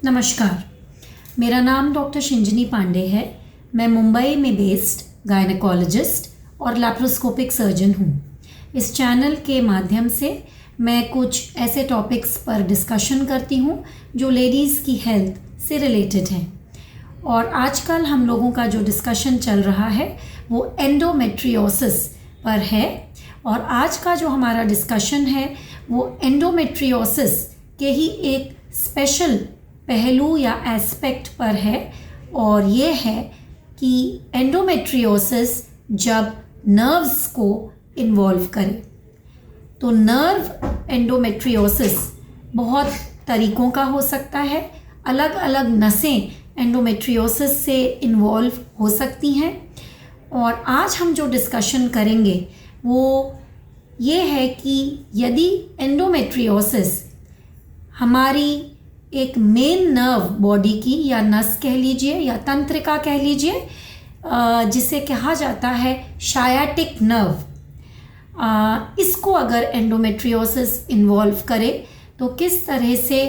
नमस्कार, मेरा नाम डॉक्टर शिंजनी पांडे है। मैं मुंबई में बेस्ड गायनेकोलॉजिस्ट और लैप्रोस्कोपिक सर्जन हूँ। इस चैनल के माध्यम से मैं कुछ ऐसे टॉपिक्स पर डिस्कशन करती हूँ जो लेडीज़ की हेल्थ से रिलेटेड हैं। और आजकल हम लोगों का जो डिस्कशन चल रहा है वो एंडोमेट्रियोसिस पर है। और आज का जो हमारा डिस्कशन है वो एंडोमेट्रियोसिस के ही एक स्पेशल पहलू या एस्पेक्ट पर है, और ये है कि एंडोमेट्रियोसिस जब नर्व्स को इन्वॉल्व करे। तो नर्व एंडोमेट्रियोसिस बहुत तरीक़ों का हो सकता है। अलग अलग नसें एंडोमेट्रियोसिस से इन्वॉल्व हो सकती हैं। और आज हम जो डिस्कशन करेंगे वो ये है कि यदि एंडोमेट्रियोसिस हमारी एक मेन नर्व बॉडी की या नस कह लीजिए या तंत्रिका कह लीजिए, जिसे कहा जाता है शायाटिक नर्व, इसको अगर एंडोमेट्रियोसिस इन्वॉल्व करे तो किस तरह से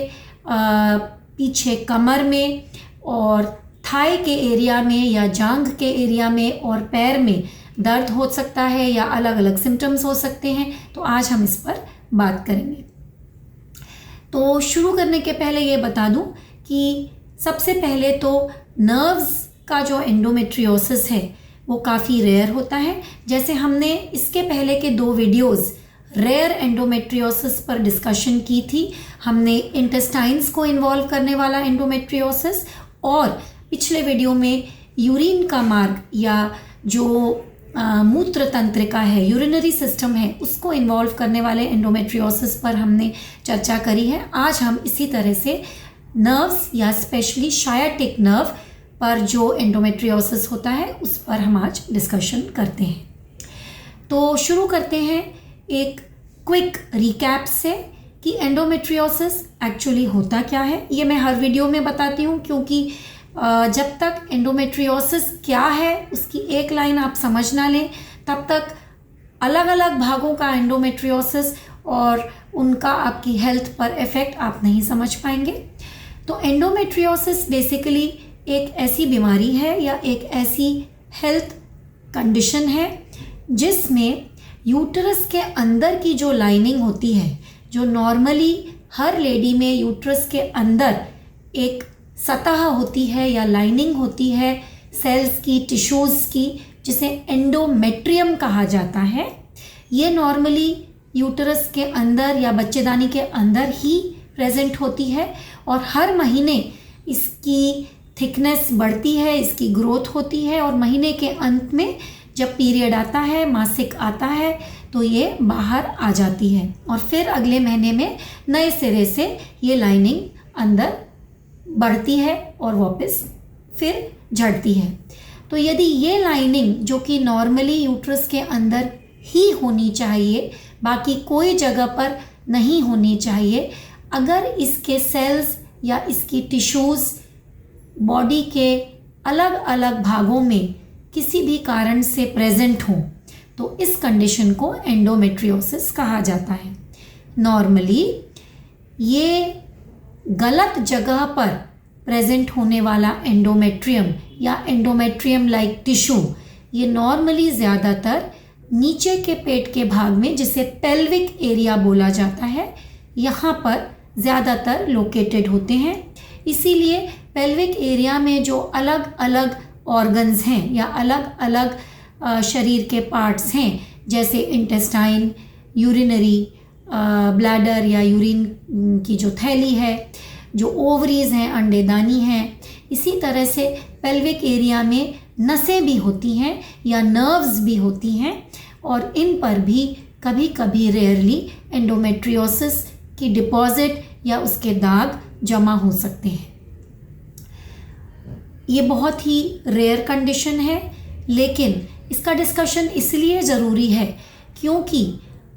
पीछे कमर में और थाई के एरिया में या जांघ के एरिया में और पैर में दर्द हो सकता है या अलग अलग सिम्टम्स हो सकते हैं। तो आज हम इस पर बात करेंगे। तो शुरू करने के पहले ये बता दूं कि सबसे पहले तो नर्व्स का जो एंडोमेट्रियोसिस है वो काफ़ी रेयर होता है। जैसे हमने इसके पहले के 2 वीडियोस रेयर एंडोमेट्रियोसिस पर डिस्कशन की थी। हमने इंटेस्टाइन्स को इन्वॉल्व करने वाला एंडोमेट्रियोसिस और पिछले वीडियो में यूरिन का मार्ग या जो मूत्र तंत्रिका है, यूरिनरी सिस्टम है, उसको इन्वॉल्व करने वाले एंडोमेट्रियोसिस पर हमने चर्चा करी है। आज हम इसी तरह से नर्व्स या स्पेशली शायाटिक नर्व पर जो एंडोमेट्रियोसिस होता है उस पर हम आज डिस्कशन करते हैं। तो शुरू करते हैं एक क्विक रिकैप से कि एंडोमेट्रियोसिस एक्चुअली होता क्या है। ये मैं हर वीडियो में बताती हूँ, क्योंकि जब तक एंडोमेट्रियोसिस क्या है उसकी एक लाइन आप समझ ना लें तब तक अलग अलग भागों का एंडोमेट्रियोसिस और उनका आपकी हेल्थ पर इफ़ेक्ट आप नहीं समझ पाएंगे। तो एंडोमेट्रियोसिस बेसिकली एक ऐसी बीमारी है या एक ऐसी हेल्थ कंडीशन है जिसमें यूट्रस के अंदर की जो लाइनिंग होती है, जो नॉर्मली हर लेडी में यूट्रस के अंदर एक सतह होती है या लाइनिंग होती है सेल्स की, टिश्यूज़ की, जिसे एंडोमेट्रियम कहा जाता है। ये नॉर्मली यूट्रस के अंदर या बच्चेदानी के अंदर ही प्रेजेंट होती है और हर महीने इसकी थिकनेस बढ़ती है, इसकी ग्रोथ होती है और महीने के अंत में जब पीरियड आता है, मासिक आता है, तो ये बाहर आ जाती है और फिर अगले महीने में नए सिरे से ये लाइनिंग अंदर बढ़ती है और वापस फिर झड़ती है। तो यदि ये लाइनिंग जो कि नॉर्मली यूट्रस के अंदर ही होनी चाहिए, बाकी कोई जगह पर नहीं होनी चाहिए, अगर इसके सेल्स या इसकी टिश्यूज़ बॉडी के अलग अलग भागों में किसी भी कारण से प्रेजेंट हों तो इस कंडीशन को एंडोमेट्रियोसिस कहा जाता है। नॉर्मली ये गलत जगह पर प्रेजेंट होने वाला एंडोमेट्रियम या एंडोमेट्रियम लाइक टिश्यू ये नॉर्मली ज़्यादातर नीचे के पेट के भाग में, जिसे पेल्विक एरिया बोला जाता है, यहाँ पर ज़्यादातर लोकेटेड होते हैं। इसीलिए पेल्विक एरिया में जो अलग अलग ऑर्गन्स हैं या अलग अलग शरीर के पार्ट्स हैं, जैसे इंटेस्टाइन, यूरिनरी ब्लैडर या यूरिन की जो थैली है, जो ओवरीज़ हैं, अंडेदानी हैं, इसी तरह से पेल्विक एरिया में नसें भी होती हैं या नर्व्स भी होती हैं और इन पर भी कभी कभी रेयरली एंडोमेट्रियोसिस की डिपॉजिट या उसके दाग जमा हो सकते हैं। ये बहुत ही रेयर कंडीशन है, लेकिन इसका डिस्कशन इसलिए ज़रूरी है क्योंकि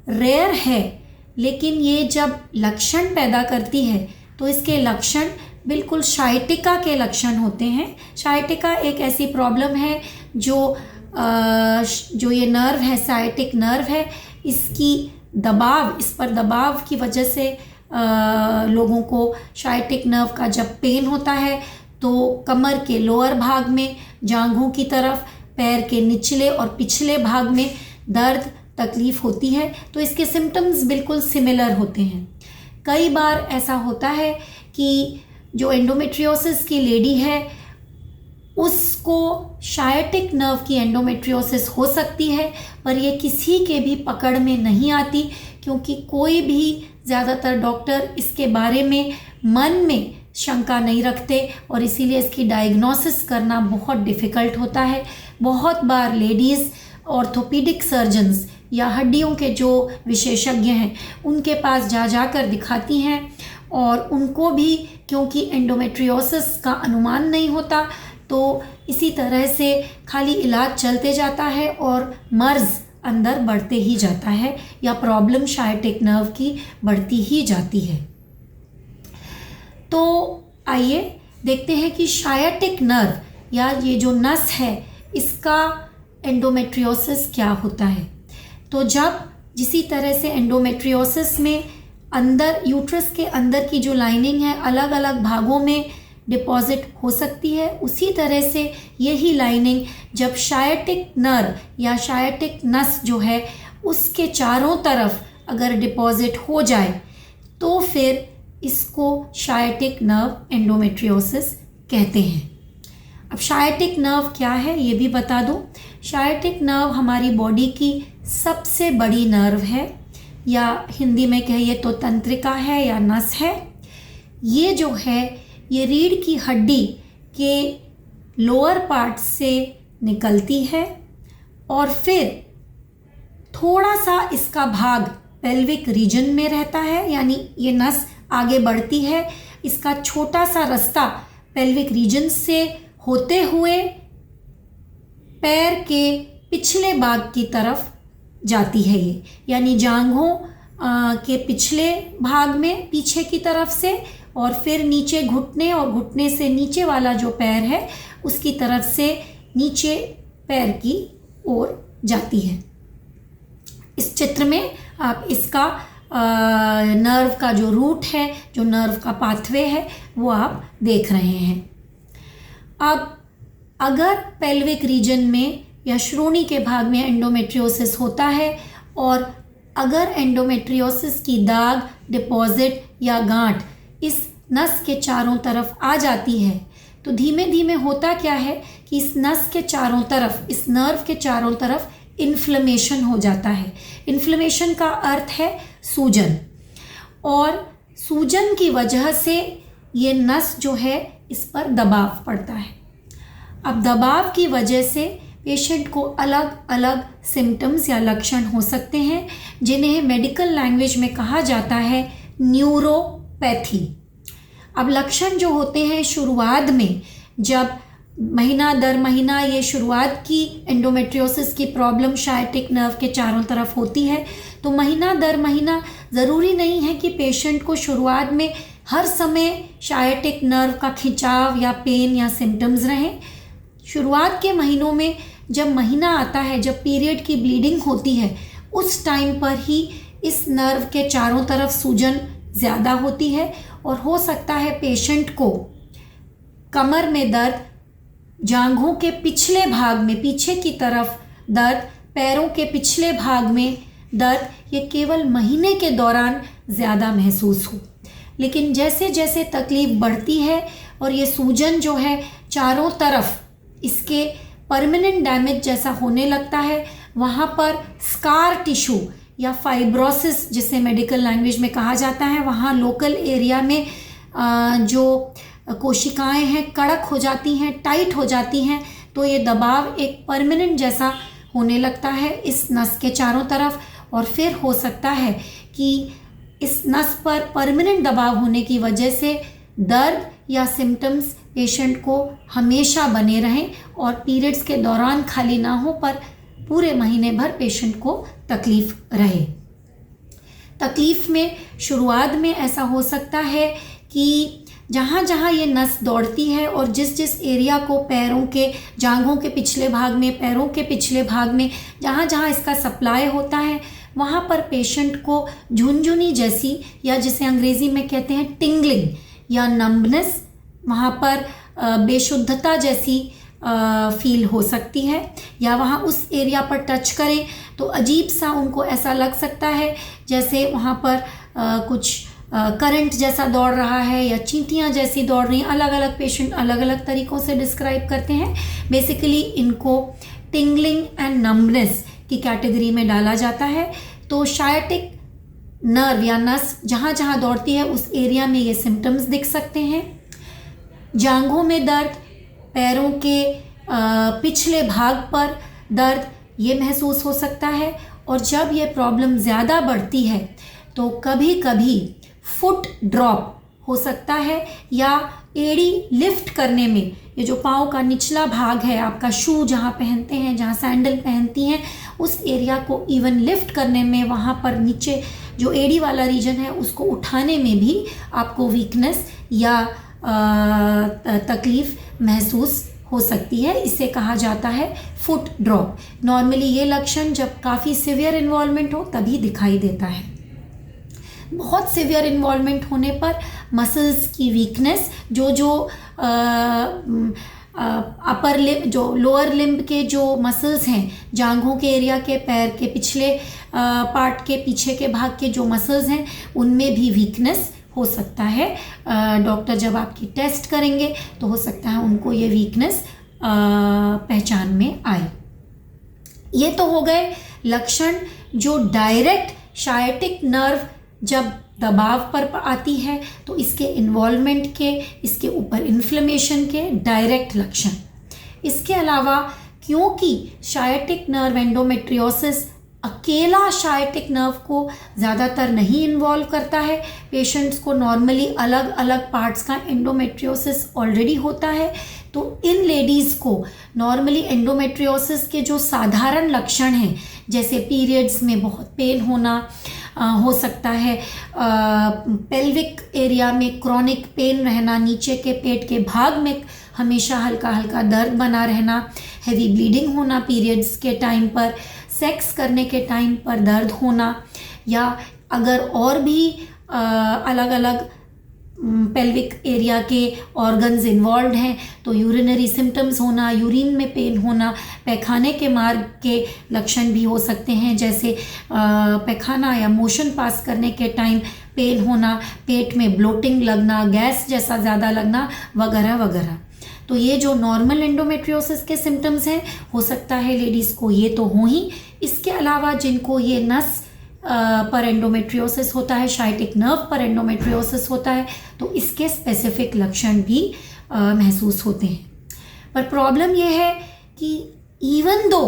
रेयर है, लेकिन ये जब लक्षण पैदा करती है तो इसके लक्षण बिल्कुल शायटिका के लक्षण होते हैं। शायटिका एक ऐसी प्रॉब्लम है जो ये नर्व है, साइटिक नर्व है, इसकी दबाव, इस पर दबाव की वजह से लोगों को शायटिक नर्व का जब पेन होता है तो कमर के लोअर भाग में, जांघों की तरफ, पैर के निचले और पिछले भाग में दर्द तकलीफ़ होती है। तो इसके सिम्टम्स बिल्कुल सिमिलर होते हैं। कई बार ऐसा होता है कि जो एंडोमेट्रियोसिस की लेडी है उसको शायटिक नर्व की एंडोमेट्रियोसिस हो सकती है, पर ये किसी के भी पकड़ में नहीं आती, क्योंकि कोई भी ज़्यादातर डॉक्टर इसके बारे में मन में शंका नहीं रखते और इसीलिए इसकी डायग्नोसिस करना बहुत डिफ़िकल्ट होता है। बहुत बार लेडीज़ ऑर्थोपीडिक सर्जन्स या हड्डियों के जो विशेषज्ञ हैं उनके पास जाकर दिखाती हैं और उनको भी क्योंकि एंडोमेट्रियोसिस का अनुमान नहीं होता, तो इसी तरह से खाली इलाज चलते जाता है और मर्ज़ अंदर बढ़ते ही जाता है या प्रॉब्लम शायटिक नर्व की बढ़ती ही जाती है। तो आइए देखते हैं कि शायटिक नर्व या ये जो नस है इसका एंडोमेट्रियोसिस क्या होता है। तो जब जिसी तरह से एंडोमेट्रियोसिस में अंदर यूट्रस के अंदर की जो लाइनिंग है अलग अलग भागों में डिपॉजिट हो सकती है, उसी तरह से यही लाइनिंग जब शायटिक नर्व या शायटिक नस जो है उसके चारों तरफ अगर डिपॉजिट हो जाए तो फिर इसको शायटिक नर्व एंडोमेट्रियोसिस कहते हैं। अब शायटिक नर्व क्या है ये भी बता दूं। शायटिक नर्व हमारी बॉडी की सबसे बड़ी नर्व है, या हिंदी में कहिए तो तंत्रिका है या नस है। ये जो है ये रीढ़ की हड्डी के लोअर पार्ट से निकलती है और फिर थोड़ा सा इसका भाग पेल्विक रीजन में रहता है, यानी ये नस आगे बढ़ती है, इसका छोटा सा रास्ता पेल्विक रीजन से होते हुए पैर के पिछले भाग की तरफ जाती है ये, यानी जांघों के पिछले भाग में पीछे की तरफ से, और फिर नीचे घुटने और घुटने से नीचे वाला जो पैर है उसकी तरफ से नीचे पैर की ओर जाती है। इस चित्र में आप इसका नर्व का जो रूट है, जो नर्व का पाथवे है वो आप देख रहे हैं। अब अगर पेल्विक रीजन में या श्रोणि के भाग में एंडोमेट्रियोसिस होता है और अगर एंडोमेट्रियोसिस की दाग, डिपॉजिट या गांठ इस नस के चारों तरफ आ जाती है तो धीमे धीमे होता क्या है कि इस नस के चारों तरफ, इस नर्व के चारों तरफ इन्फ्लेमेशन हो जाता है। इन्फ्लेमेशन का अर्थ है सूजन, और सूजन की वजह से ये नस जो है इस पर दबाव पड़ता है। अब दबाव की वजह से पेशेंट को अलग अलग सिम्टम्स या लक्षण हो सकते हैं, जिन्हें मेडिकल लैंग्वेज में कहा जाता है न्यूरोपैथी। अब लक्षण जो होते हैं शुरुआत में, जब महीना दर महीना ये शुरुआत की एंडोमेट्रियोसिस की प्रॉब्लम शायटिक नर्व के चारों तरफ होती है, तो महीना दर महीना ज़रूरी नहीं है कि पेशेंट को शुरुआत में हर समय शायटिक नर्व का खिंचाव या पेन या सिम्टम्स रहें। शुरुआत के महीनों में जब महीना आता है, जब पीरियड की ब्लीडिंग होती है, उस टाइम पर ही इस नर्व के चारों तरफ सूजन ज़्यादा होती है और हो सकता है पेशेंट को कमर में दर्द, जांघों के पिछले भाग में पीछे की तरफ दर्द, पैरों के पिछले भाग में दर्द, ये केवल महीने के दौरान ज़्यादा महसूस हो। लेकिन जैसे जैसे तकलीफ़ बढ़ती है और ये सूजन जो है चारों तरफ इसके परमानेंट डैमेज जैसा होने लगता है, वहाँ पर स्कार टिश्यू या फाइब्रोसिस जिसे मेडिकल लैंग्वेज में कहा जाता है, वहाँ लोकल एरिया में जो कोशिकाएं हैं कड़क हो जाती हैं, टाइट हो जाती हैं, तो ये दबाव एक परमानेंट जैसा होने लगता है इस नस के चारों तरफ। और फिर हो सकता है कि इस नस पर परमानेंट दबाव होने की वजह से दर्द या सिम्टम्स पेशेंट को हमेशा बने रहें और पीरियड्स के दौरान खाली ना हो, पर पूरे महीने भर पेशेंट को तकलीफ़ रहे। तकलीफ़ में शुरुआत में ऐसा हो सकता है कि जहाँ जहाँ ये नस दौड़ती है और जिस जिस एरिया को पैरों के, जांघों के पिछले भाग में, पैरों के पिछले भाग में जहाँ जहाँ इसका सप्लाई होता है, वहाँ पर पेशेंट को झुनझुनी जैसी, या जिसे अंग्रेज़ी में कहते हैं टिंगलिंग या नंबनेस, वहाँ पर बेशुद्धता जैसी फील हो सकती है, या वहाँ उस एरिया पर टच करें तो अजीब सा उनको ऐसा लग सकता है जैसे वहाँ पर कुछ करंट जैसा दौड़ रहा है या चींटियाँ जैसी दौड़ रही हैं। अलग अलग पेशेंट अलग अलग तरीक़ों से डिस्क्राइब करते हैं। बेसिकली इनको टिंगलिंग एंड नंबनेस की कैटेगरी में डाला जाता है। तो शायटिक नर्व या नस जहाँ जहाँ दौड़ती है उस एरिया में ये सिम्टम्स दिख सकते हैं। जांघों में दर्द, पैरों के पिछले भाग पर दर्द ये महसूस हो सकता है। और जब ये प्रॉब्लम ज़्यादा बढ़ती है तो कभी कभी फुट ड्रॉप हो सकता है, या एड़ी लिफ्ट करने में, ये जो पाँव का निचला भाग है, आपका शू जहाँ पहनते हैं, जहाँ सैंडल पहनती हैं, उस एरिया को इवन लिफ्ट करने में, वहाँ पर नीचे जो एड़ी वाला रीजन है उसको उठाने में भी आपको वीकनेस या तकलीफ़ महसूस हो सकती है। इसे कहा जाता है फुट ड्रॉप। नॉर्मली ये लक्षण जब काफ़ी सिवियर इन्वॉल्वमेंट हो तभी दिखाई देता है। बहुत सिवियर इन्वॉल्वमेंट होने पर मसल्स की वीकनेस, जो अपर लिम्ब, जो लोअर लिम्ब के जो मसल्स हैं, जांघों के एरिया के, पैर के पिछले पार्ट के पीछे के भाग के जो मसल्स हैं, उनमें भी वीकनेस हो सकता है। डॉक्टर जब आपकी टेस्ट करेंगे तो हो सकता है उनको ये वीकनेस पहचान में आए। ये तो हो गए लक्षण जो डायरेक्ट शायटिक नर्व जब दबाव पर आती है तो इसके इन्वॉल्वमेंट के, इसके ऊपर इन्फ्लेमेशन के डायरेक्ट लक्षण। इसके अलावा क्योंकि शायटिक नर्व एंडोमेट्रियोसिस अकेला शायटिक नर्व को ज़्यादातर नहीं इन्वॉल्व करता है, पेशेंट्स को नॉर्मली अलग अलग पार्ट्स का एंडोमेट्रियोसिस ऑलरेडी होता है, तो इन लेडीज़ को नॉर्मली एंडोमेट्रियोसिस के जो साधारण लक्षण हैं, जैसे पीरियड्स में बहुत पेन होना हो सकता है, पेल्विक एरिया में क्रॉनिक पेन रहना, नीचे के पेट के भाग में हमेशा हल्का हल्का दर्द बना रहना, हेवी ब्लीडिंग होना पीरियड्स के टाइम पर, सेक्स करने के टाइम पर दर्द होना, या अगर और भी अलग अलग पेल्विक एरिया के ऑर्गन्स इन्वॉल्व हैं तो यूरिनरी सिम्टम्स होना, यूरिन में पेन होना, पैखाने के मार्ग के लक्षण भी हो सकते हैं, जैसे पैखाना या मोशन पास करने के टाइम पेन होना, पेट में ब्लोटिंग लगना, गैस जैसा ज़्यादा लगना वगैरह वगैरह। तो ये जो नॉर्मल एंडोमेट्रियोसिस के सिम्टम्स हैं, हो सकता है लेडीज़ को ये तो हो ही। इसके अलावा जिनको ये नस पर एंडोमेट्रियोसिस होता है, शायटिक नर्व पर एंडोमेट्रियोसिस होता है, तो इसके स्पेसिफिक लक्षण भी महसूस होते हैं। पर प्रॉब्लम यह है कि इवन दो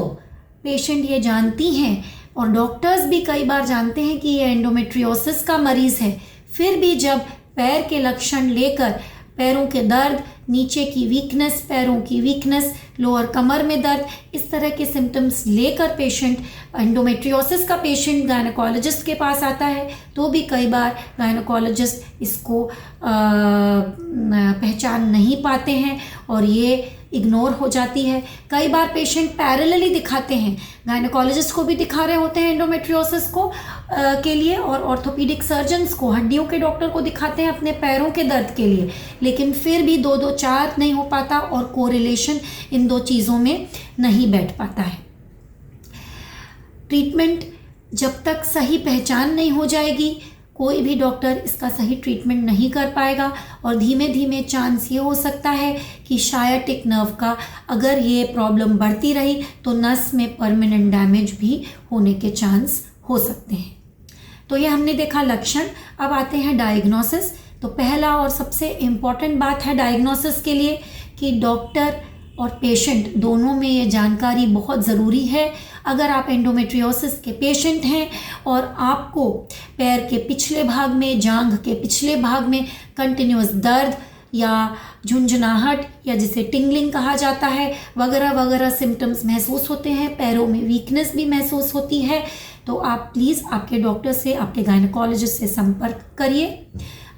पेशेंट ये जानती हैं और डॉक्टर्स भी कई बार जानते हैं कि ये एंडोमेट्रियोसिस का मरीज़ है, फिर भी जब पैर के लक्षण लेकर, पैरों के दर्द, नीचे की वीकनेस, पैरों की वीकनेस, लोअर कमर में दर्द, इस तरह के सिम्टम्स लेकर पेशेंट, एंडोमेट्रियोसिस का पेशेंट गायनेकोलॉजिस्ट के पास आता है, तो भी कई बार गायनेकोलॉजिस्ट इसको पहचान नहीं पाते हैं और ये इग्नोर हो जाती है। कई बार पेशेंट पैरेलली दिखाते हैं, गायनेकोलॉजिस्ट को भी दिखा रहे होते हैं एंडोमेट्रियोसिस को के लिए, और ऑर्थोपीडिक सर्जन्स को, हड्डियों के डॉक्टर को दिखाते हैं अपने पैरों के दर्द के लिए, लेकिन फिर भी 2-2-4 नहीं हो पाता और कोरिलेशन इन दो चीज़ों में नहीं बैठ पाता है। ट्रीटमेंट जब तक सही पहचान नहीं हो जाएगी, कोई भी डॉक्टर इसका सही ट्रीटमेंट नहीं कर पाएगा और धीमे धीमे चांस ये हो सकता है कि शायटिक नर्व का अगर ये प्रॉब्लम बढ़ती रही तो नस में परमानेंट डैमेज भी होने के चांस हो सकते हैं। तो ये हमने देखा लक्षण। अब आते हैं डायग्नोसिस। तो पहला और सबसे इम्पॉर्टेंट बात है डायग्नोसिस के लिए कि डॉक्टर और पेशेंट दोनों में ये जानकारी बहुत ज़रूरी है। अगर आप एंडोमेट्रियोसिस के पेशेंट हैं और आपको पैर के पिछले भाग में, जांघ के पिछले भाग में कंटिन्यूअस दर्द या झुंझुनाहट या जिसे टिंगलिंग कहा जाता है वगैरह वगैरह सिम्टम्स महसूस होते हैं, पैरों में वीकनेस भी महसूस होती है, तो आप प्लीज़ आपके डॉक्टर से, आपके गायनेकोलॉजिस्ट से संपर्क करिए।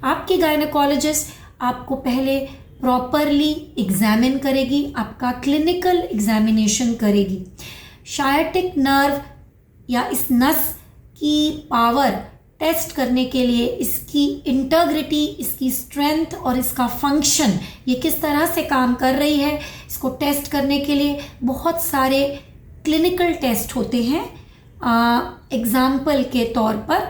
आपकी गायनेकोलॉजिस्ट आपको पहले प्रॉपरली एग्जामिन करेगी, आपका क्लिनिकल एग्जामिनेशन करेगी। शायटिक नर्व या इस नस इसकी पावर टेस्ट करने के लिए, इसकी इंटीग्रिटी, इसकी स्ट्रेंथ और इसका फंक्शन, ये किस तरह से काम कर रही है, इसको टेस्ट करने के लिए बहुत सारे क्लिनिकल टेस्ट होते हैं। एग्जाम्पल के तौर पर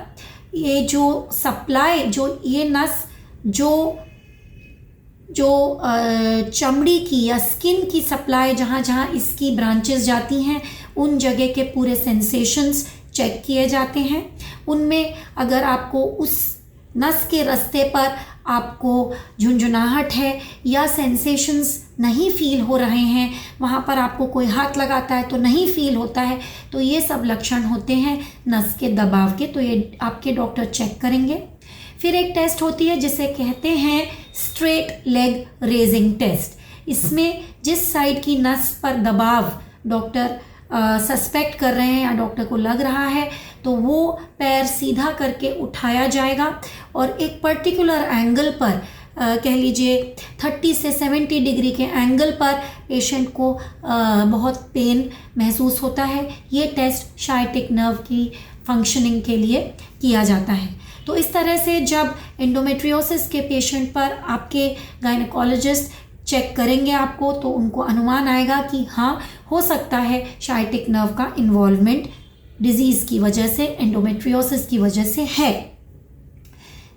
ये जो सप्लाई, जो ये नस जो चमड़ी की या स्किन की सप्लाई, जहाँ जहाँ इसकी ब्रांचेस जाती हैं, उन जगह के पूरे सेंसेशंस चेक किए जाते हैं। उनमें अगर आपको उस नस के रास्ते पर आपको झुंझुनाहट है या सेंसेशंस नहीं फील हो रहे हैं, वहाँ पर आपको कोई हाथ लगाता है तो नहीं फील होता है, तो ये सब लक्षण होते हैं नस के दबाव के, तो ये आपके डॉक्टर चेक करेंगे। फिर एक टेस्ट होती है जिसे कहते हैं स्ट्रेट लेग रेजिंग टेस्ट। इसमें जिस साइड की नस पर दबाव डॉक्टर सस्पेक्ट कर रहे हैं या डॉक्टर को लग रहा है, तो वो पैर सीधा करके उठाया जाएगा और एक पर्टिकुलर एंगल पर, कह लीजिए 30 से 70 डिग्री के एंगल पर पेशेंट को बहुत पेन महसूस होता है। ये टेस्ट शायटिक नर्व की फंक्शनिंग के लिए किया जाता है। तो इस तरह से जब एंडोमेट्रियोसिस के पेशेंट पर आपके गायनेकोलॉजिस्ट चेक करेंगे आपको, तो उनको अनुमान आएगा कि हाँ, हो सकता है शायटिक नर्व का इन्वॉल्वमेंट डिजीज़ की वजह से, एंडोमेट्रियोसिस की वजह से है।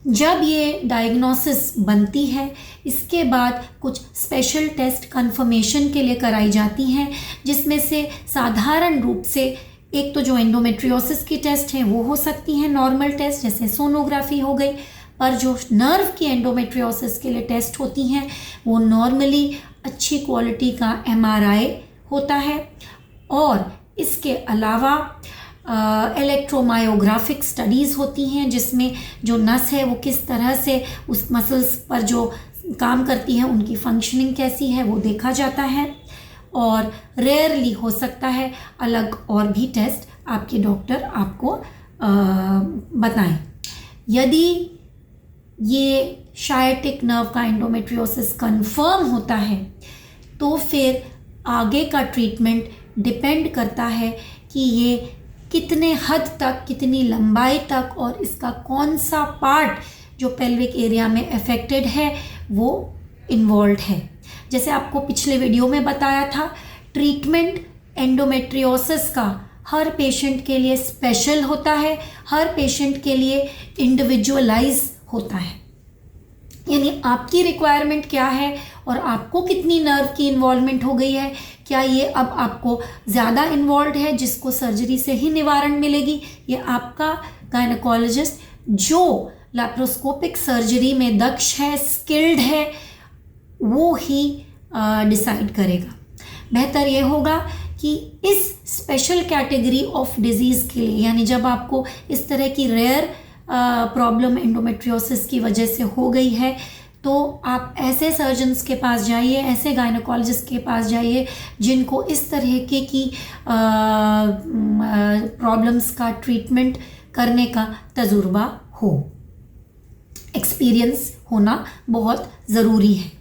जब ये डायग्नोसिस बनती है, इसके बाद कुछ स्पेशल टेस्ट कंफर्मेशन के लिए कराई जाती हैं, जिसमें से साधारण रूप से एक तो जो एंडोमेट्रियोसिस की टेस्ट है वो हो सकती है नॉर्मल टेस्ट, जैसे सोनोग्राफी हो गई, पर जो नर्व की एंडोमेट्रियोसिस के लिए टेस्ट होती हैं वो नॉर्मली अच्छी क्वालिटी का MRI होता है। और इसके अलावा इलेक्ट्रोमायोग्राफिक स्टडीज़ होती हैं, जिसमें जो नस है वो किस तरह से उस मसल्स पर जो काम करती है, उनकी फंक्शनिंग कैसी है, वो देखा जाता है। और रेयरली हो सकता है अलग और भी टेस्ट आपके डॉक्टर आपको बताएं। यदि ये शायटिक नर्व का एंडोमेट्रियोसिस कंफर्म होता है, तो फिर आगे का ट्रीटमेंट डिपेंड करता है कि ये कितने हद तक, कितनी लंबाई तक और इसका कौन सा पार्ट जो पेल्विक एरिया में अफेक्टेड है वो इन्वॉल्व है। जैसे आपको पिछले वीडियो में बताया था, ट्रीटमेंट एंडोमेट्रियोसिस का हर पेशेंट के लिए स्पेशल होता है, हर पेशेंट के लिए इंडिविजुअलाइज होता है। यानी आपकी रिक्वायरमेंट क्या है और आपको कितनी नर्व की इन्वॉल्वमेंट हो गई है, क्या ये अब आपको ज़्यादा इन्वॉल्व है जिसको सर्जरी से ही निवारण मिलेगी, ये आपका गायनेकोलॉजिस्ट जो लैप्रोस्कोपिक सर्जरी में दक्ष है, स्किल्ड है, वो ही डिसाइड करेगा। बेहतर ये होगा कि इस स्पेशल कैटेगरी ऑफ डिजीज़ के लिए, यानी जब आपको इस तरह की रेयर प्रॉब्लम एंडोमेट्रियोसिस की वजह से हो गई है, तो आप ऐसे सर्जन्स के पास जाइए, ऐसे गायनेकोलॉजिस्ट के पास जाइए जिनको इस तरह की प्रॉब्लम्स का ट्रीटमेंट करने का तजुर्बा हो। एक्सपीरियंस होना बहुत ज़रूरी है।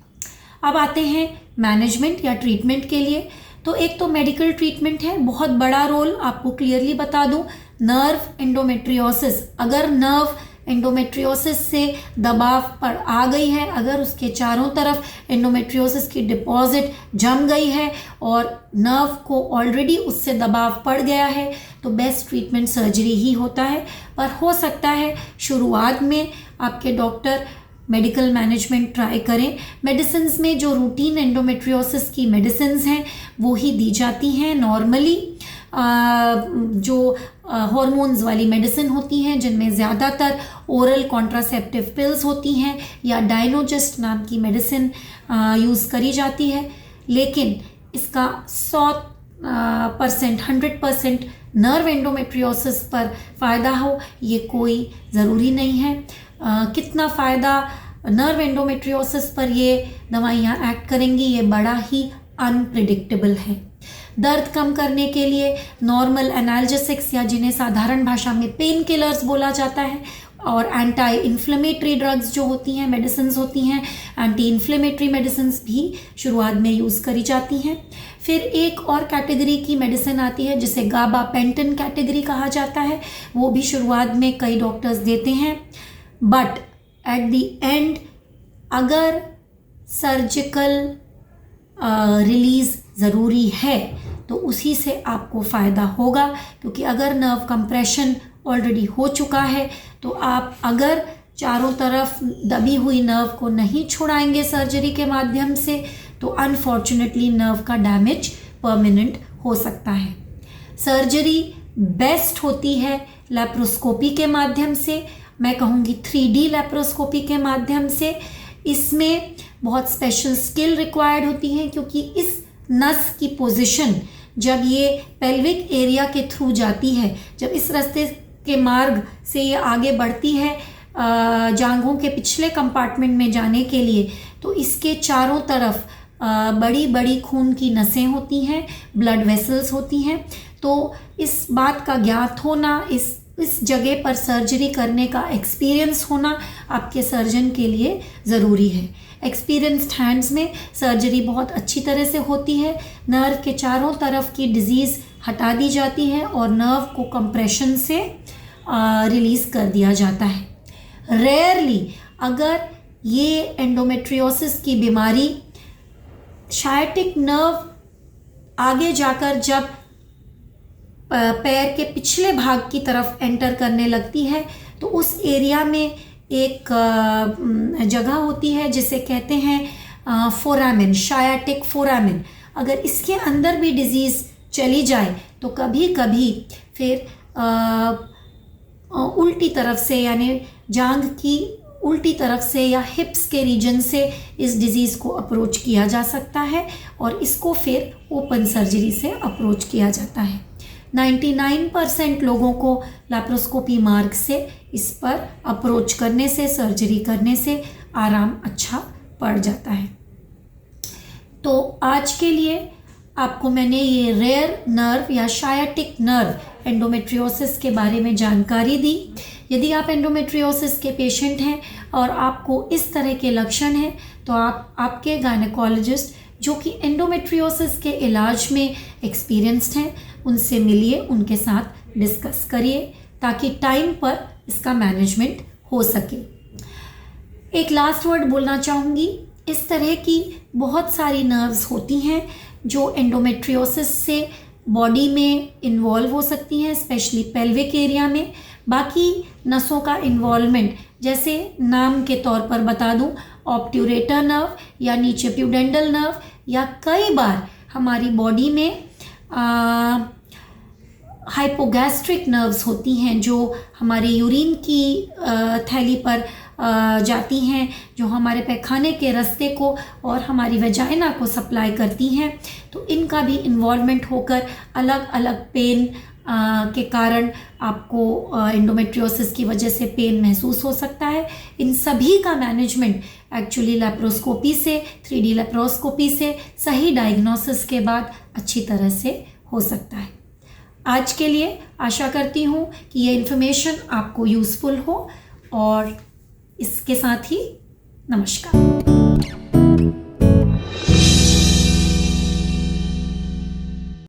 अब आते हैं मैनेजमेंट या ट्रीटमेंट के लिए। तो एक तो मेडिकल ट्रीटमेंट है, बहुत बड़ा रोल आपको क्लियरली बता दूं, नर्व एंडोमेट्रियोसिस, अगर नर्व एंडोमेट्रियोसिस से दबाव पर आ गई है, अगर उसके चारों तरफ एंडोमेट्रियोसिस की डिपॉजिट जम गई है और नर्व को ऑलरेडी उससे दबाव पड़ गया है, तो बेस्ट ट्रीटमेंट सर्जरी ही होता है। पर हो सकता है शुरुआत में आपके डॉक्टर मेडिकल मैनेजमेंट ट्राई करें। मेडिसिन्स में जो रूटीन एंडोमेट्रियोसिस की मेडिसिन्स हैं वो ही दी जाती हैं नॉर्मली। जो हॉर्मोन्स वाली मेडिसिन होती हैं, जिनमें ज़्यादातर ओरल कॉन्ट्रासेप्टिव पिल्स होती हैं या डायनोजेस्ट नाम की मेडिसिन यूज़ करी जाती है, लेकिन इसका 100% नर्व एंडोमेट्रियोसिस पर फ़ायदा हो ये कोई ज़रूरी नहीं है। कितना फ़ायदा नर्व एंडोमेट्रियोसिस पर ये दवाइयाँ एक्ट करेंगी, ये बड़ा ही अनप्रिडिक्टेबल है। दर्द कम करने के लिए नॉर्मल एनाल्जेसिक्स या जिन्हें साधारण भाषा में पेन किलर्स बोला जाता है, और एंटी इन्फ्लेमेटरी ड्रग्स जो होती हैं, मेडिसिन्स होती हैं, एंटी इन्फ्लेमेटरी मेडिसिन्स भी शुरुआत में यूज़ करी जाती हैं। फिर एक और कैटेगरी की मेडिसिन आती है जिसे गाबापेंटिन कैटेगरी कहा जाता है, वो भी शुरुआत में कई डॉक्टर्स देते हैं। बट एट द एंड अगर सर्जिकल रिलीज़ ज़रूरी है तो उसी से आपको फ़ायदा होगा, क्योंकि अगर नर्व कंप्रेशन ऑलरेडी हो चुका है तो आप अगर चारों तरफ दबी हुई नर्व को नहीं छुड़ाएंगे सर्जरी के माध्यम से तो अनफॉर्चुनेटली नर्व का डैमेज परमानेंट हो सकता है। सर्जरी बेस्ट होती है लैप्रोस्कोपी के माध्यम से, मैं कहूँगी 3D लैप्रोस्कोपी के माध्यम से। इसमें बहुत स्पेशल स्किल रिक्वायर्ड होती है, क्योंकि इस नस की पोजीशन जब ये पेल्विक एरिया के थ्रू जाती है, जब इस रास्ते के मार्ग से ये आगे बढ़ती है जांघों के पिछले कंपार्टमेंट में जाने के लिए, तो इसके चारों तरफ बड़ी बड़ी खून की नसें होती हैं, ब्लड वेसल्स होती हैं। तो इस बात का ज्ञात होना, इस जगह पर सर्जरी करने का एक्सपीरियंस होना आपके सर्जन के लिए ज़रूरी है। एक्सपीरियंस्ड हैंड्स में सर्जरी बहुत अच्छी तरह से होती है। नर्व के चारों तरफ की डिजीज़ हटा दी जाती है और नर्व को कंप्रेशन से रिलीज़ कर दिया जाता है। रेयरली अगर ये एंडोमेट्रियोसिस की बीमारी शायटिक नर्व आगे जाकर जब पैर के पिछले भाग की तरफ एंटर करने लगती है तो उस एरिया में एक जगह होती है जिसे कहते हैं फोरामेन, शायाटिक फोरामेन। अगर इसके अंदर भी डिजीज़ चली जाए तो कभी कभी फिर उल्टी तरफ से, यानी जांघ की उल्टी तरफ से या हिप्स के रीजन से इस डिज़ीज़ को अप्रोच किया जा सकता है और इसको फिर ओपन सर्जरी से अप्रोच किया जाता है। 99% लोगों को लैप्रोस्कोपी मार्ग से इस पर अप्रोच करने से, सर्जरी करने से आराम अच्छा पड़ जाता है। तो आज के लिए आपको मैंने ये रेयर नर्व या शायाटिक नर्व एंडोमेट्रियोसिस के बारे में जानकारी दी। यदि आप एंडोमेट्रियोसिस के पेशेंट हैं और आपको इस तरह के लक्षण हैं तो आप आपके गायनेकोलॉजिस्ट जो कि एंडोमेट्रियोसिस के इलाज में एक्सपीरियंस्ड हैं उनसे मिलिए, उनके साथ डिस्कस करिए ताकि टाइम पर इसका मैनेजमेंट हो सके। एक लास्ट वर्ड बोलना चाहूँगी, इस तरह की बहुत सारी नर्व्स होती हैं जो एंडोमेट्रियोसिस से बॉडी में इन्वॉल्व हो सकती हैं, स्पेशली पेल्विक एरिया में। बाकी नसों का इन्वॉल्वमेंट जैसे नाम के तौर पर बता दूं, ऑब्ट्यूरेटर नर्व या नीचे प्यूडेंडल नर्व, या कई बार हमारी बॉडी में हाइपोगैस्ट्रिक नर्व्स होती हैं जो हमारी यूरिन की थैली पर जाती हैं, जो हमारे पैखाने के रास्ते को और हमारी वेजाइना को सप्लाई करती हैं। तो इनका भी इन्वॉल्वमेंट होकर अलग अलग पेन के कारण आपको एंडोमेट्रियोसिस की वजह से पेन महसूस हो सकता है। इन सभी का मैनेजमेंट एक्चुअली लैप्रोस्कोपी से, 3D लैप्रोस्कोपी से सही डायग्नोसिस के बाद अच्छी तरह से हो सकता है। आज के लिए आशा करती हूँ कि ये इन्फॉर्मेशन आपको यूज़फुल हो और इसके साथ ही नमस्कार।